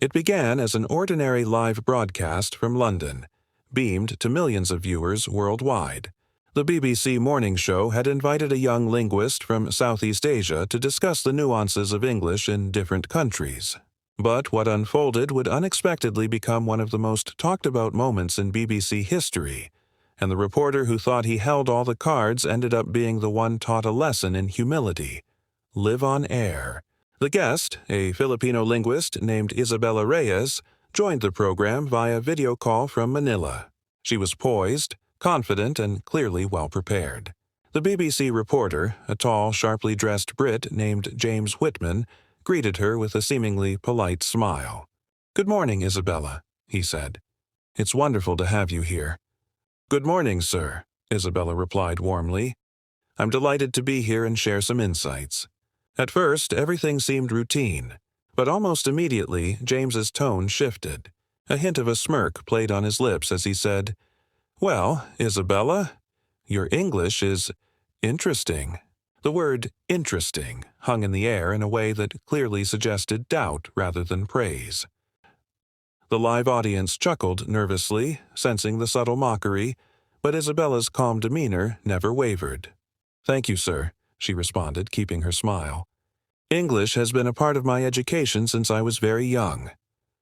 It began as an ordinary live broadcast from London, beamed to millions of viewers worldwide. The BBC morning show had invited a young linguist from Southeast Asia to discuss the nuances of English in different countries. But what unfolded would unexpectedly become one of the most talked-about moments in BBC history, and the reporter who thought he held all the cards ended up being the one taught a lesson in humility. Live on air. The guest, a Filipino linguist named Isabella Reyes, joined the program via video call from Manila. She was poised, confident, and clearly well-prepared. The BBC reporter, a tall, sharply dressed Brit named James Whitman, greeted her with a seemingly polite smile. "Good morning, Isabella," he said. "It's wonderful to have you here." "Good morning, sir," Isabella replied warmly. "I'm delighted to be here and share some insights." At first, everything seemed routine, but almost immediately James's tone shifted. A hint of a smirk played on his lips as he said, "Well, Isabella, your English is interesting." The word interesting hung in the air in a way that clearly suggested doubt rather than praise. The live audience chuckled nervously, sensing the subtle mockery, but Isabella's calm demeanor never wavered. "Thank you, sir," she responded, keeping her smile. "English has been a part of my education since I was very young.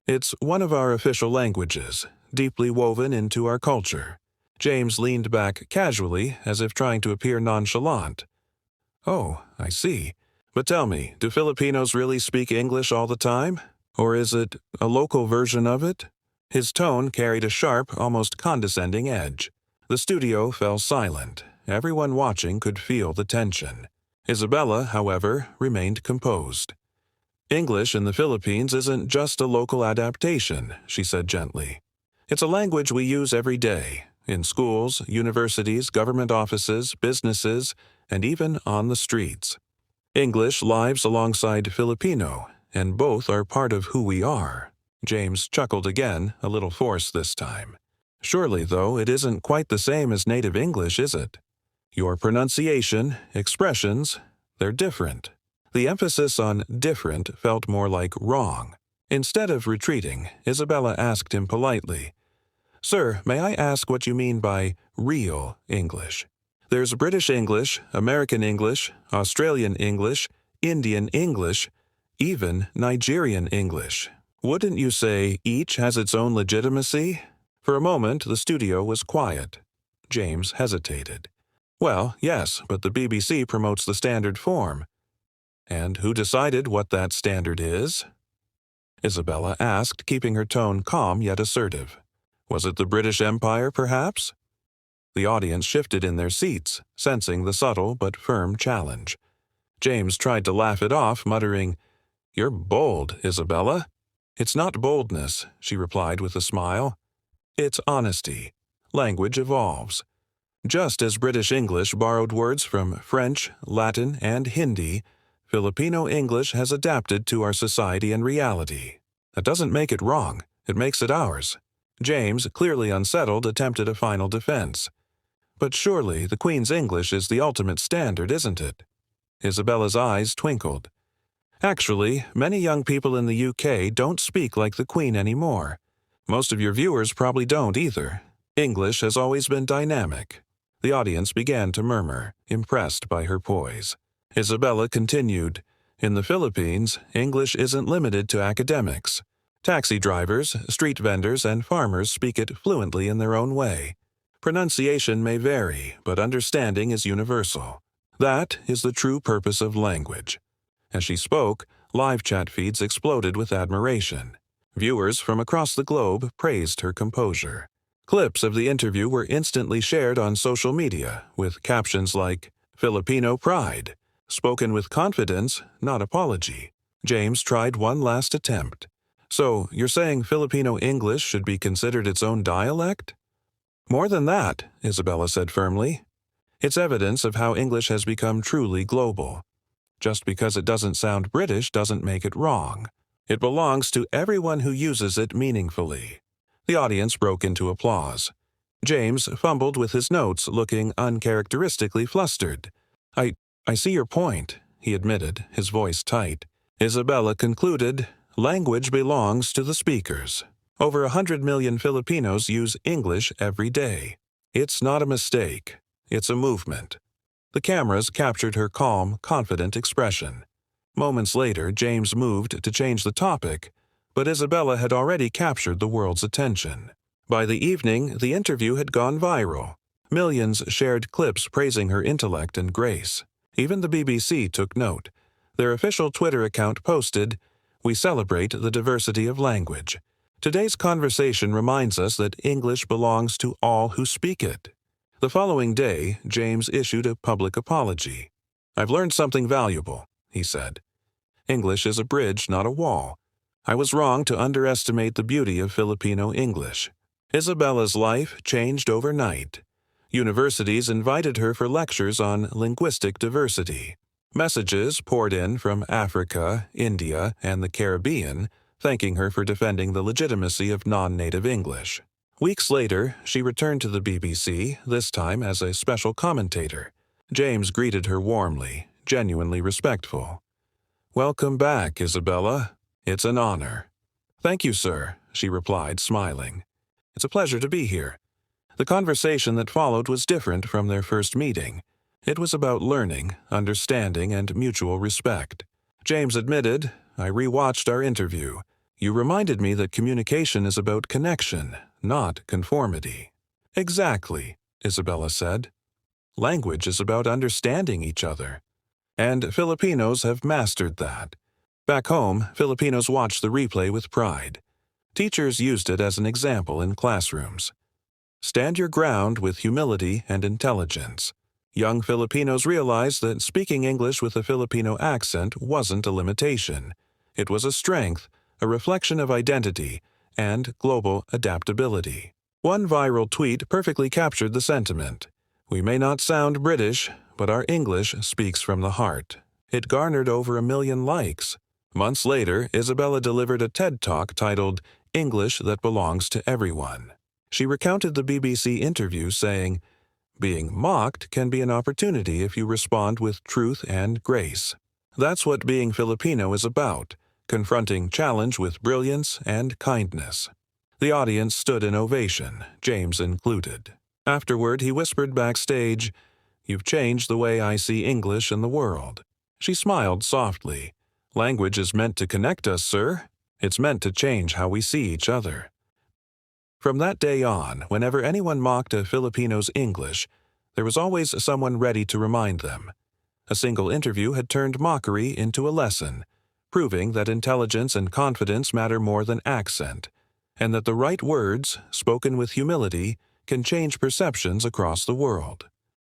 It's one of our official languages, deeply woven into our culture." James leaned back casually, as if trying to appear nonchalant. "Oh, I see. But tell me, do Filipinos really speak English all the time? Or is it a local version of it?" His tone carried a sharp, almost condescending edge. The studio fell silent. Everyone watching could feel the tension. Isabella, however, remained composed. "English in the Philippines isn't just a local adaptation," she said gently. "It's a language we use every day, in schools, universities, government offices, businesses, and even on the streets. English lives alongside Filipino, and both are part of who we are." James chuckled again, a little forced this time. "Surely, though, it isn't quite the same as native English, is it? Your pronunciation, expressions, they're different." The emphasis on different felt more like wrong. Instead of retreating, Isabella asked him politely, "Sir, may I ask what you mean by real English? There's British English, American English, Australian English, Indian English, even Nigerian English. Wouldn't you say each has its own legitimacy?" For a moment, the studio was quiet. James hesitated. "Well, yes, but the BBC promotes the standard form." "And who decided what that standard is?" Isabella asked, keeping her tone calm yet assertive. "Was it the British Empire, perhaps?" The audience shifted in their seats, sensing the subtle but firm challenge. James tried to laugh it off, muttering, "You're bold, Isabella." "It's not boldness," she replied with a smile. "It's honesty. Language evolves. Just as British English borrowed words from French, Latin, and Hindi, Filipino English has adapted to our society and reality. That doesn't make it wrong. It makes it ours." James, clearly unsettled, attempted a final defense. "But surely the Queen's English is the ultimate standard, isn't it?" Isabella's eyes twinkled. "Actually, many young people in the UK don't speak like the Queen anymore. Most of your viewers probably don't either. English has always been dynamic." The audience began to murmur, impressed by her poise. Isabella continued, "In the Philippines, English isn't limited to academics. Taxi drivers, street vendors, and farmers speak it fluently in their own way. Pronunciation may vary, but understanding is universal. That is the true purpose of language." As she spoke, live chat feeds exploded with admiration. Viewers from across the globe praised her composure. Clips of the interview were instantly shared on social media, with captions like, "Filipino pride," "Spoken with confidence, not apology." James tried one last attempt. "So, you're saying Filipino English should be considered its own dialect?" "More than that," Isabella said firmly. "It's evidence of how English has become truly global. Just because it doesn't sound British doesn't make it wrong. It belongs to everyone who uses it meaningfully." The audience broke into applause. James fumbled with his notes, looking uncharacteristically flustered. I see your point," he admitted, his voice tight. Isabella concluded, Language belongs to the speakers. Over 100 million Filipinos use English every day. It's not a mistake. It's a movement. The cameras captured her calm, confident expression. Moments later, James moved to change the topic, but Isabella had already captured the world's attention. By the evening, the interview had gone viral. Millions shared clips praising her intellect and grace. Even the BBC took note. Their official Twitter account posted, "We celebrate the diversity of language. Today's conversation reminds us that English belongs to all who speak it." The following day, James issued a public apology. "I've learned something valuable," he said. "English is a bridge, not a wall. I was wrong to underestimate the beauty of Filipino English." Isabella's life changed overnight. Universities invited her for lectures on linguistic diversity. Messages poured in from Africa, India, and the Caribbean, thanking her for defending the legitimacy of non-native English. Weeks later, she returned to the BBC, this time as a special commentator. James greeted her warmly, genuinely respectful. "Welcome back, Isabella. It's an honor." "Thank you, sir," she replied, smiling. "It's a pleasure to be here." The conversation that followed was different from their first meeting. It was about learning, understanding, and mutual respect. James admitted, "I rewatched our interview. You reminded me that communication is about connection, not conformity." "Exactly," Isabella said. "Language is about understanding each other. And Filipinos have mastered that." Back home, Filipinos watched the replay with pride. Teachers used it as an example in classrooms. Stand your ground with humility and intelligence. Young Filipinos realized that speaking English with a Filipino accent wasn't a limitation. It was a strength, a reflection of identity, and global adaptability. One viral tweet perfectly captured the sentiment. "We may not sound British, but our English speaks from the heart." It garnered over 1 million likes. Months later, Isabella delivered a TED Talk titled "English That Belongs to Everyone." She recounted the BBC interview, saying, "Being mocked can be an opportunity if you respond with truth and grace. That's what being Filipino is about, confronting challenge with brilliance and kindness." The audience stood in ovation, James included. Afterward, he whispered backstage, "You've changed the way I see English in the world." She smiled softly. "Language is meant to connect us, sir. It's meant to change how we see each other." From that day on, whenever anyone mocked a Filipino's English, there was always someone ready to remind them. A single interview had turned mockery into a lesson, proving that intelligence and confidence matter more than accent, and that the right words, spoken with humility, can change perceptions across the world.